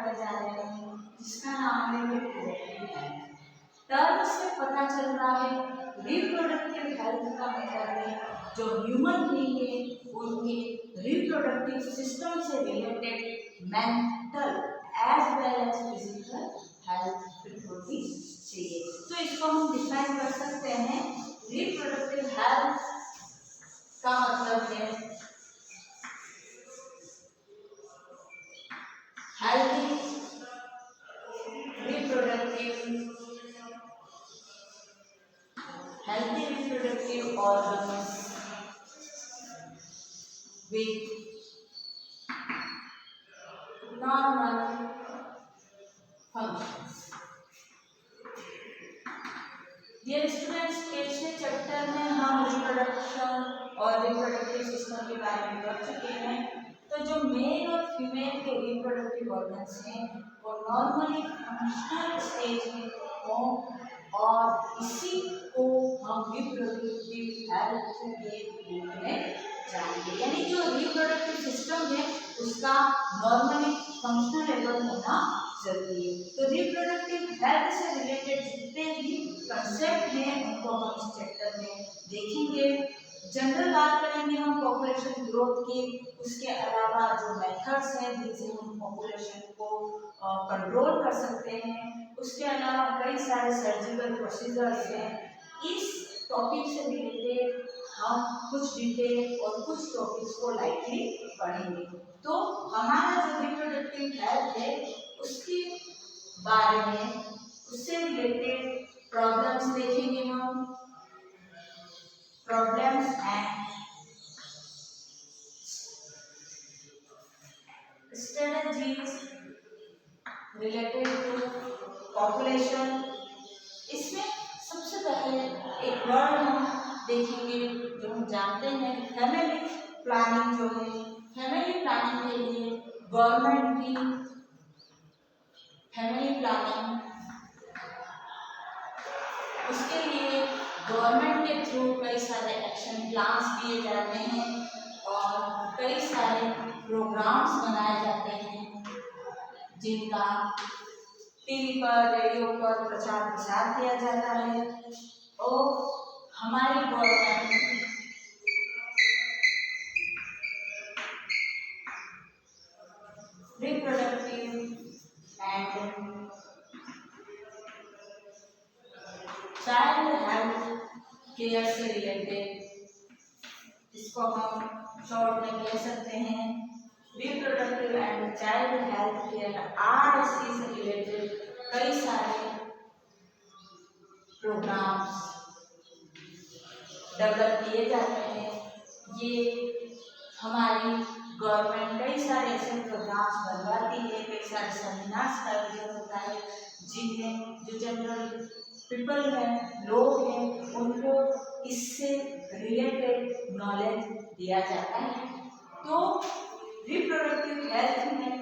करने जा रहे हैं जिसका नाम है रिप्रोडक्टिव हेल्थ। टर्म से पता चल रहा है रिप्रोडक्टिव हेल्थ का मतलब है जो ह्यूमन बीइंग है उनके रिप्रोडक्टिव सिस्टम से related mental as well as physical health fit होनी चाहिए। तो इसको हम डिफाइन कर सकते हैं, रिप्रोडक्टिव हेल्थ का मतलब है healthy reproductive organs with normal functions। Dear students, पिछले चैप्टर में हम रिप्रोडक्शन और रिप्रोडक्टिव सिस्टम के बारे में पढ़ चुके हैं। तो जो मेल और फीमेल के रिप्रोडक्टिव ऑर्गन्स हैं वो नॉर्मली फंक्शनल स्टेज में हों और इसी को हम रिप्रोडक्टिव हेल्थ के रूप में जानेंगे। यानी जो रिप्रोडक्टिव सिस्टम है उसका नॉर्मली फंक्शनल लेवल होना जरूरी है। तो रिप्रोडक्टिव हेल्थ से रिलेटेड जितने भी कंसेप्ट हैं उनको हम इस चैप्टर में देखेंगे। जनरल बात करेंगे हम पॉपुलेशन ग्रोथ की, उसके अलावा जो मेथड्स हैं जिनसे हम पॉपुलेशन को कंट्रोल कर सकते हैं, उसके अलावा कई सारे सर्जिकल प्रोसीजर्स हैं। इस टॉपिक से रिलेटेड हम कुछ डिटेल और कुछ टॉपिक्स को लाइटली पढ़ेंगे। तो हमारा जो रिप्रोडक्टिव हेल्थ है उसके बारे में, उससे रिलेटेड प्रॉब्लम्स देखेंगे हम, problems and strategies related to population. इसमें सबसे पहले एक वर्ड हम देखेंगे जो हम जानते हैं, फैमिली प्लानिंग। जो है फैमिली प्लानिंग के लिए गवर्नमेंट की फैमिली प्लानिंग, उसके लिए गवर्नमेंट के थ्रू कई सारे एक्शन प्लान्स दिए जाते हैं और कई सारे प्रोग्राम्स बनाए जाते हैं जिनका टीवी पर, रेडियो पर प्रचार प्रसार किया जाता है। और हमारी government reproductive and child health care से रिलेटेड, इसको हम शॉर्ट में कह सकते हैं reproductive and child health care RSC से रिलेटेड कई सारे प्रोग्राम्स डेवलप किए जाते हैं। ये हमारी गवर्नमेंट कई सारे ऐसे प्रोग्राम्स बनवाती है, कई सारे सेमिनार्स का आयोजन होता है जिनमें जो जनरल पीपल हैं, लोग हैं, उनको इससे रिलेटेड नॉलेज दिया जाता है। तो रिप्रोडक्टिव हेल्थ में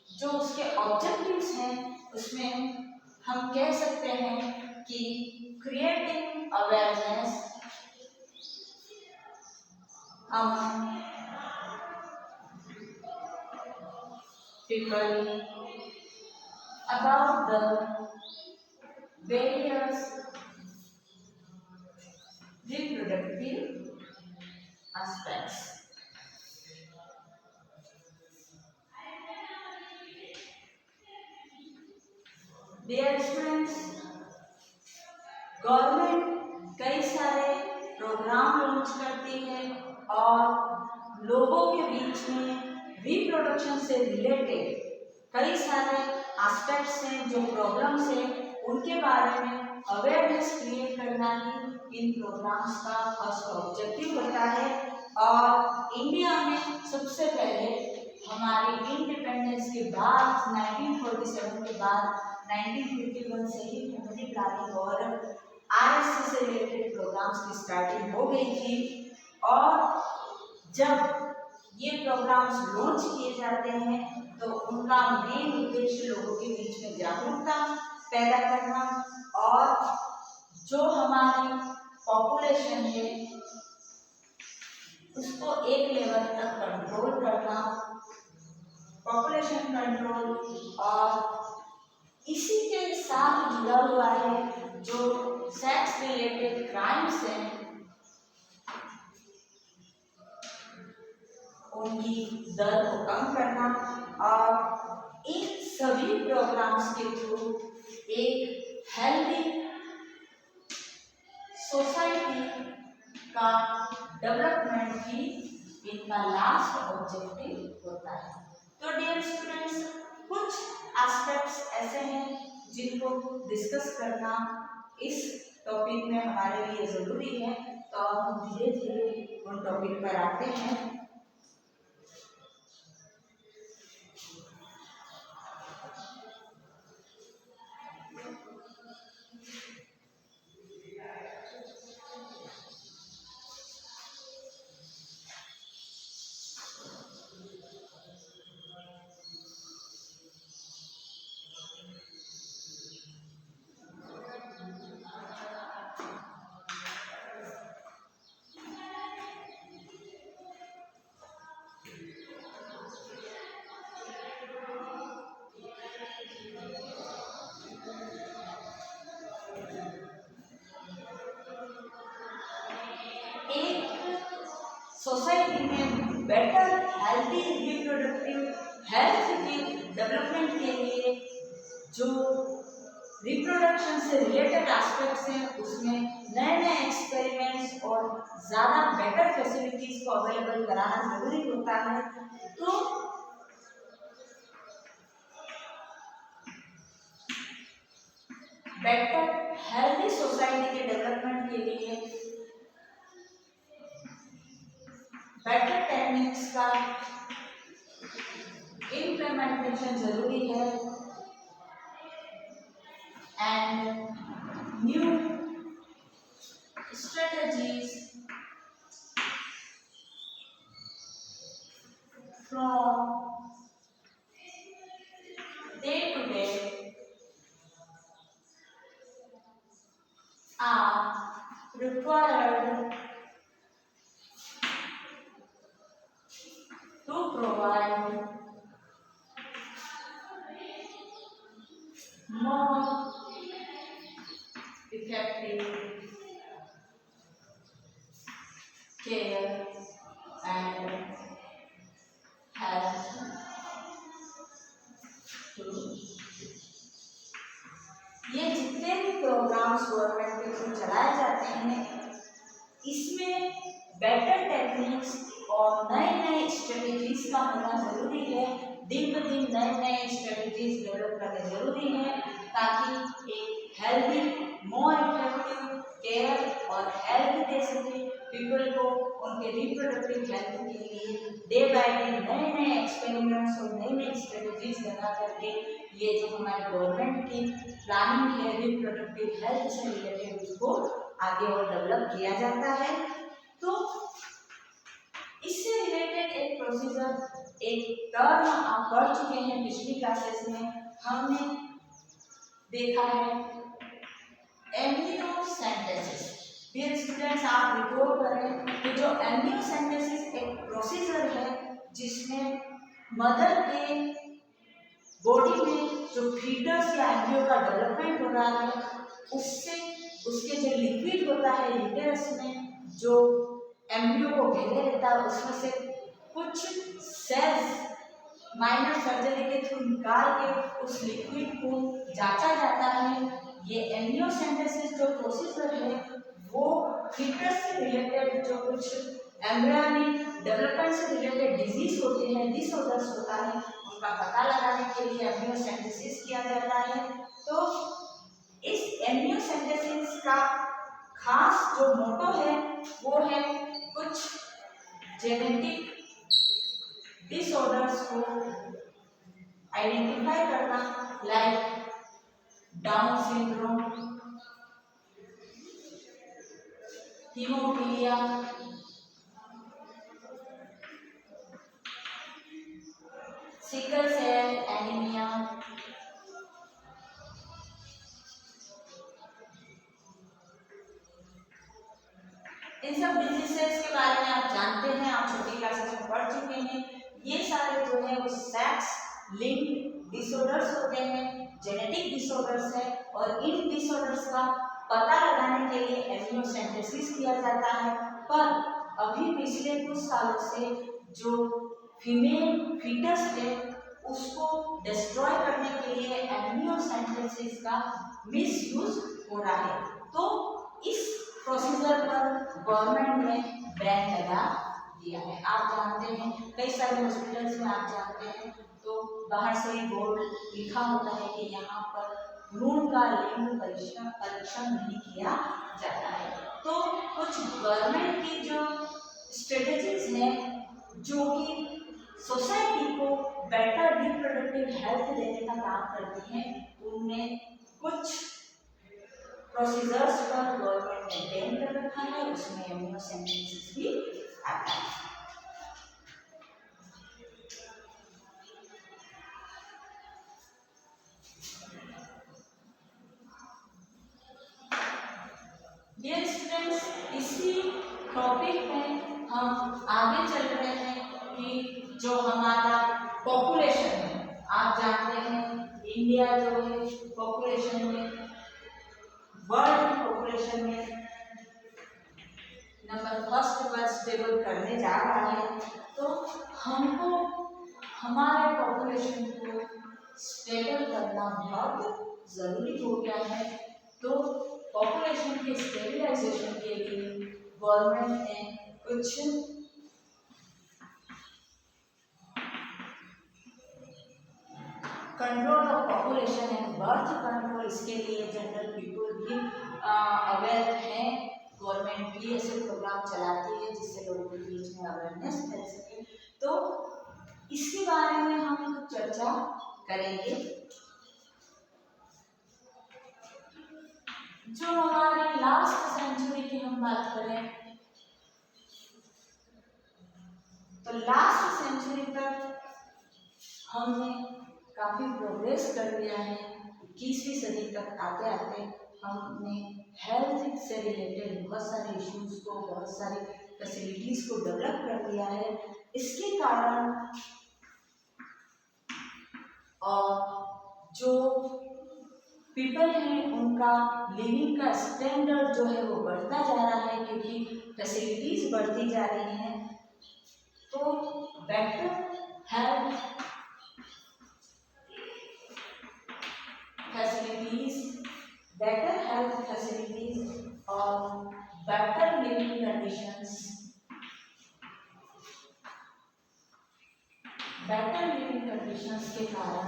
जो उसके ऑब्जेक्टिव्स हैं उसमें हम कह सकते हैं कि creating awareness among people about the various reproductive aspects. Dear students, government कई सारे प्रोग्राम लॉन्च करती है और लोगों के बीच में रिप्रोडक्शन से रिलेटेड कई सारे एस्पेक्ट्स हैं, जो प्रॉब्लम्स हैं उनके बारे में अवेयरनेस क्रिएट करना ही इन प्रोग्राम्स का फर्स्ट ऑब्जेक्टिव होता है। और इंडिया में सबसे पहले हमारी इंडिपेंडेंस के बाद 1947 के बाद 1951 से ही फैमिली प्लानिंग और RSC से रिलेटेड प्रोग्राम्स की स्टार्टिंग हो गई थी। और जब ये प्रोग्राम्स लॉन्च किए जाते हैं तो उनका मेन उद्देश्य लोगों के बीच में जागरूकता पैदा करना और जो हमारी पॉपुलेशन है उसको एक लेवल तक कंट्रोल करना पॉपुलेशन कंट्रोल और इसी के साथ जुड़ा हुआ है जो सेक्स रिलेटेड क्राइम्स हैं उनकी दर को कम करना और इन सभी प्रोग्राम्स के थ्रू एक हेल्दी सोसाइटी का डेवलपमेंट भी इनका लास्ट ऑब्जेक्टिव होता है। तो डियर स्टूडेंट्स, कुछ एस्पेक्ट्स ऐसे हैं जिनको डिस्कस करना इस टॉपिक में हमारे लिए ज़रूरी है। तो हम धीरे धीरे उन टॉपिक पर आते हैं। सोसाइटी में बेटर हेल्थी रिप्रोडक्टिव हेल्थ के डेवलपमेंट के लिए जो रिप्रोडक्शन से रिलेटेड एस्पेक्ट्स हैं उसमें नए नए एक्सपेरिमेंट्स और ज़्यादा बेटर फैसिलिटीज़ को अवेलेबल कराना ज़रूरी होता है। तो बेटर हेल्थी सोसाइटी के डेवलपमेंट के लिए बेटर टेक्निक्स का इम्प्लीमेंटेशन जरूरी है and new strategies from day to day are required to provide more effective care and health to ये जितने भी प्रोग्राम्स गवर्नमेंट के थ्रू चलाए जाते हैं इसमें बेटर टेक्निक्स और नए नए स्ट्रेटजीज का होना ज़रूरी है। दिन ब दिन नए नए स्ट्रेटजीज डेवलप करने ज़रूरी है ताकि एक हेल्दी मोर इफेक्टिव केयर और हेल्थ दे सके पीपल को उनके रिप्रोडक्टिव हेल्थ के लिए डे बाय डे नए नए एक्सपेरिमेंट्स और नई नई स्ट्रेटजीज बना करके ये जो हमारी गवर्नमेंट की प्लानिंग है रिप्रोडक्टिव हेल्थ से रिलेटेड उसको आगे और डेवलप किया जाता है। तो इससे रिलेटेड एक प्रोसीजर एक टर्म आप पढ़ चुके हैं पिछली क्लासेस में हमने देखा है एम्नियोसेंटेसिस। डियर स्टूडेंट्स, आप रिकॉल करें कि जो एम्नियोसेंटेसिस एक प्रोसीजर है जिसमें मदर के बॉडी में जो फीटस या एम्ब्रियो का डेवलपमेंट हो रहा है उससे उसके जो लिक्विड होता है यूटेरस में जो एम्ब्रियो को घेरे रहता है उसमें से कुछ सेल्स माइनर सर्जरी के थ्रू निकाल के उस लिक्विड को जांचा जाता है। ये एम्नियोसेंटेसिस जो प्रोसीजर है वो फीटस से रिलेटेड जो कुछ एम्ब्रियोनिक डेवलपमेंट से रिलेटेड डिजीज होते हैं डिसऑर्डर्स होता है उनका पता लगाने के लिए एम्नियोसेंटेसिस किया जाता है। तो इस एम्नियोसेंटेसिस का खास जो मोटो है वो है कुछ जेनेटिक डिसऑर्डर्स को आइडेंटिफाई करना like down syndrome, haemophilia, sickle cell anaemia, इन सब डिजीजेस के बारे में आप जानते हैं, आप छोटी क्लासेस में पढ़ चुके हैं। ये सारे जो है वो सेक्स लिंक डिसऑर्डर्स होते हैं, जेनेटिक डिसऑर्डर्स है, और इन डिसऑर्डर्स का पता लगाने के लिए एमिनोसेंथेसिस किया जाता है। पर अभी पिछले कुछ सालों से जो फीमेल फीटस है उसको डिस्ट्रॉय करने के लिए एमिनोसेंथेसिस का मिसयूज हो रहा है। तो इस प्रोसीजर पर गवर्नमेंट ने बैन लगा दिया है। आप जानते हैं कई सारे हॉस्पिटल्स में आप जानते हैं तो बाहर से ही बोर्ड लिखा होता है कि यहाँ पर भ्रूण का लिंग परीक्षण नहीं किया जाता है। तो कुछ गवर्नमेंट की जो स्ट्रेटेजीज हैं जो कि सोसाइटी को बेटर रिप्रोडक्टिव हेल्थ देने का काम करती हैं, उनमें कुछ प्रोसीजर्स पर गवर्नमेंट ने बैन कर रखा है, उसमें एमिनोसेंथेसिस भी आता है। डियर स्टूडेंट्स, इसी टॉपिक में हम आगे चल रहे हैं कि जो हमारा पॉपुलेशन है, आप जानते हैं इंडिया जो है पॉपुलेशन में, वर्ल्ड पॉपुलेशन में नंबर फर्स्ट पर स्टेबल करने जा रहा है। तो हमको हमारे पॉपुलेशन को स्टेबल करना बहुत ज़रूरी हो गया है। तो पॉपुलेशन के स्टेबलाइजेशन के लिए गवर्नमेंट ने कुछ control of population and birth control, इसके लिए जनरल पीपल भी अवेयर हैं। गवर्नमेंट भी ऐसे प्रोग्राम चलाती है जिससे लोगों के बीच में अवेयरनेस फैल सके। तो इसके बारे में हम कुछ चर्चा करेंगे। जो हमारे लास्ट सेंचुरी की हम बात करें तो लास्ट सेंचुरी तक हमने काफ़ी प्रोग्रेस कर लिया है। 21वीं सदी तक आते आते हमने हेल्थ से रिलेटेड बहुत सारे इश्यूज को, बहुत सारी फैसिलिटीज़ को डेवलप कर लिया है। इसके कारण और जो पीपल हैं उनका लिविंग का स्टैंडर्ड जो है वो बढ़ता जा रहा है क्योंकि फैसिलिटीज़ बढ़ती जा रही हैं। तो बेटर हेल्थ फैसिलिटीज और बेटर लिविंग कंडीशंस के कारण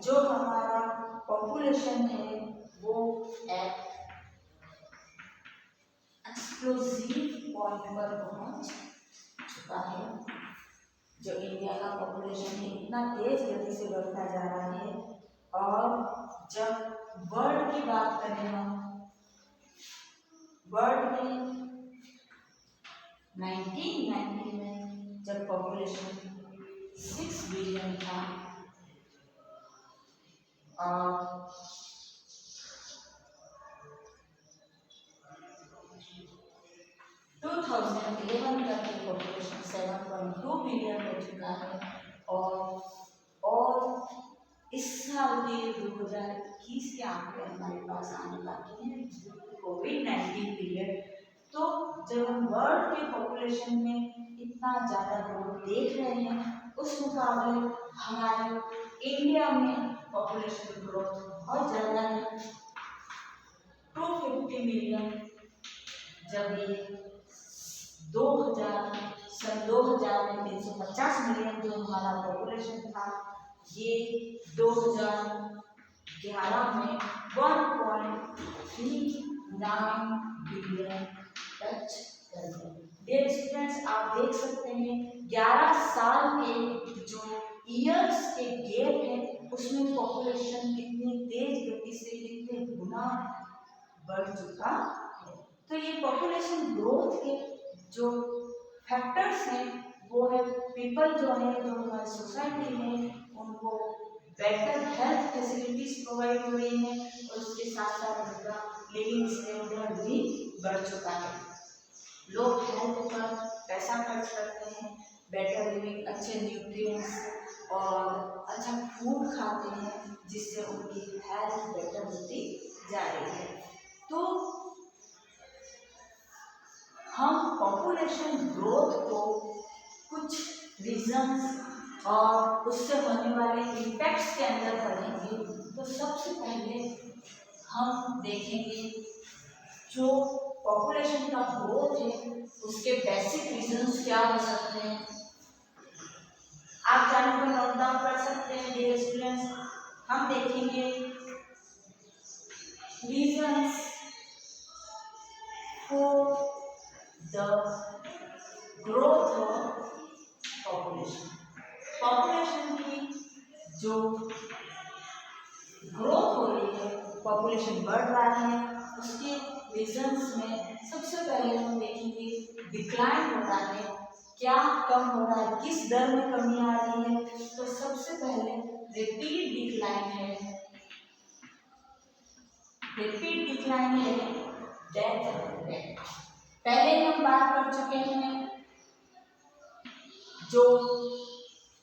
जो हमारा पॉपुलेशन है वो एक एक्सप्लोसिव पॉइंट पर पहुंच चुका है। जो इंडिया का पॉपुलेशन है इतना तेज गति से बढ़ता जा रहा है। और जब वर्ल्ड की बात करें हम, वर्ल्ड में 1990 में जब पॉपुलेशन 6 बिलियन था और 2011 तक की पॉपुलेशन 7.2 बिलियन हो चुका है। और इस साल के 2021 के आंकड़े हमारे पास आने बाकी हैं, कोविड-19 पीरियड। तो जब हम वर्ल्ड के पॉपुलेशन में इतना ज़्यादा ग्रोथ देख रहे हैं, उस मुकाबले हमारे इंडिया में पॉपुलेशन ग्रोथ बहुत ज़्यादा है। 250 मिलियन जब ये 2000 में 350 मिलियन जो हमारा पॉपुलेशन था, ये 2011 में 1.39 बिलियन टच कर गया। डियर स्टूडेंट्स, आप देख सकते हैं 11 साल के जो ईयर्स के गैप है उसमें पॉपुलेशन कितनी तेज गति से, कितने गुना बढ़ चुका है। तो ये पॉपुलेशन ग्रोथ के जो फैक्टर्स हैं वो है पीपल जो है, जो हमारी सोसाइटी में उनको बेटर हेल्थ फैसिलिटीज प्रोवाइड हो रही हैं और उसके साथ साथ उनका लिविंग स्टैंडर्ड भी बढ़ चुका है। लोग हेल्थ पर पैसा खर्च करते हैं, बेटर लिविंग, अच्छे न्यूट्रिएंट्स और अच्छा फूड खाते हैं जिससे उनकी हेल्थ बेटर होती जा रही है। तो हम पॉपुलेशन ग्रोथ को कुछ रीजंस और उससे होने वाले इम्पैक्ट्स के अंदर पढ़ेंगे। तो सबसे पहले हम देखेंगे जो पॉपुलेशन का ग्रोथ है उसके बेसिक रीजंस क्या हो सकते हैं। आप चाहे तो नोट डाउन कर सकते हैं डियर स्टूडेंट्स। हम देखेंगे reasons for the growth of population. Population की जो ग्रोथ हो रही है, पॉपुलेशन बढ़ रहा है, उसके रीजंस में सबसे पहले हम देखेंगे डिक्लाइन हो रहा है, क्या कम हो रहा है, किस दर में कमी आ रही है। तो सबसे पहले रेपिड डिक्लाइन है, रेपिड डिक्लाइन है डेथ रेट। पहले हम बात कर चुके हैं जो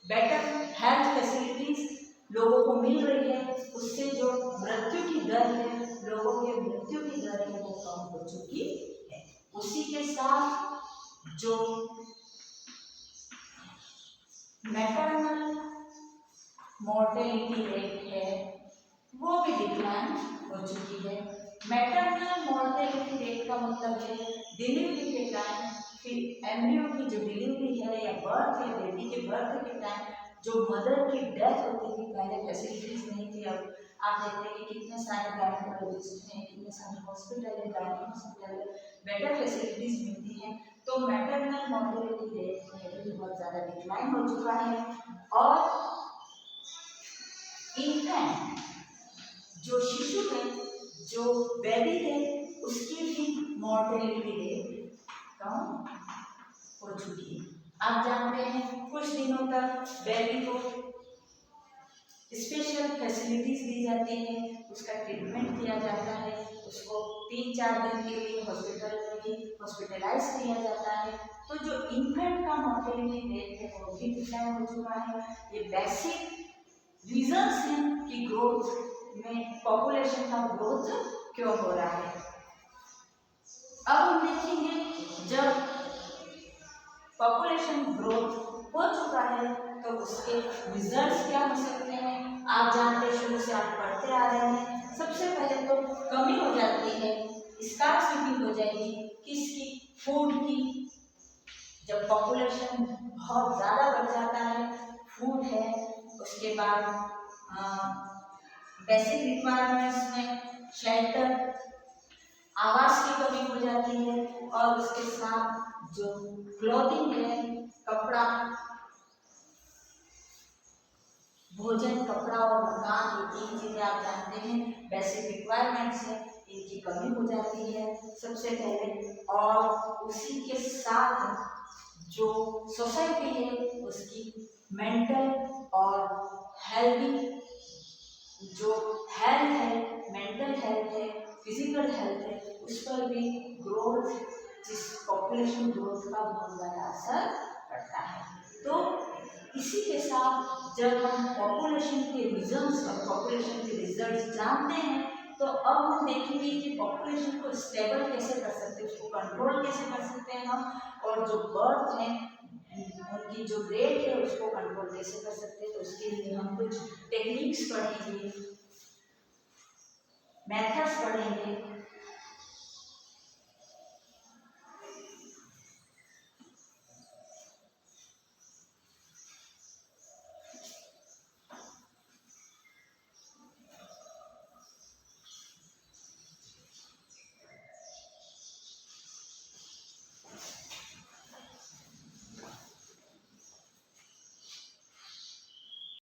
बेटर हेल्थ फैसिलिटीज लोगों को मिल रही है उससे जो मृत्यु की दर है, लोगों के मृत्यु की दर है वो कम हो चुकी है। उसी के साथ जो मैटरनल मॉर्टेलिटी रेट है वो भी डिक्लाइन हो चुकी है। मैटरनल मॉर्टेलिटी रेट का मतलब है डिलीवरी के टाइम, फिर एम्ब्रियो की जो डिलीवरी है या बर्थ है, बेबी के बर्थ के टाइम जो मदर की डेथ होती थी, पहले फैसिलिटीज नहीं थी। अब आप देखते हैं कि कितने सारे गायनेकोलॉजिस्ट हैं, कितने सारे हॉस्पिटल है, गायनेक हॉस्पिटल है, बेटर फैसिलिटीज मिलती हैं। तो मैटरनल मॉर्टेलिटी रेट में भी बहुत ज़्यादा डिक्लाइन हो चुका है। और इन्फेंट जो शिशु है, जो बेबी है, उसकी भी मॉर्टेलिटी रेट कम हो चुकी है। आप जानते हैं कुछ दिनों तक बेबी को स्पेशल फैसिलिटीज दी जाती है, उसका ट्रीटमेंट किया जाता है, उसको 3-4 दिन के लिए हॉस्पिटल में भी हॉस्पिटलाइज किया जाता है। तो जो इन्फेंट का मॉर्टेलिटी रेट है वो भी डिक्लाइन हो चुका है। ये बेसिक रीजंस हैं कि ग्रोथ में पॉपुलेशन का ग्रोथ क्यों हो रहा है। अब हम देखेंगे जब पॉपुलेशन ग्रोथ हो चुका है तो उसके रिजल्ट्स क्या हो सकते हैं। आप जानते हैं, शुरू से आप पढ़ते आ रहे हैं, सबसे पहले तो कमी हो जाती है, स्कार्सिटी हो जाएगी किसकी, फूड की। जब पॉपुलेशन बहुत ज़्यादा बढ़ जाता है, फूड है, उसके बाद बेसिक रिक्वायरमेंट्स में शेल्टर, आवास की कमी हो जाती है, और उसके साथ जो क्लॉथिंग है, कपड़ा, भोजन, कपड़ा और मकान, ये 3 चीजें आप जानते हैं बेसिक रिक्वायरमेंट्स है, इनकी कमी हो जाती है सबसे पहले। और उसी के साथ जो सोसाइटी है उसकी मेंटल और हेल्दी जो हेल्थ है, मेंटल हेल्थ है, फिजिकल हेल्थ है, उस पर भी ग्रोथ, जिस पॉपुलेशन ग्रोथ का बहुत ज़्यादा असर पड़ता है। तो इसी के साथ जब हम पॉपुलेशन के रीजंस और पॉपुलेशन के रिजल्ट्स जानते हैं तो अब हम देखेंगे कि पॉपुलेशन को स्टेबल कैसे कर सकते हैं, उसको कंट्रोल कैसे कर सकते हैं हम, और जो बर्थ है उनकी जो रेट है उसको कंट्रोल कैसे कर सकते हैं। तो उसके लिए हम कुछ टेक्निक्स पढ़ेंगे, मेथड्स पढ़ेंगे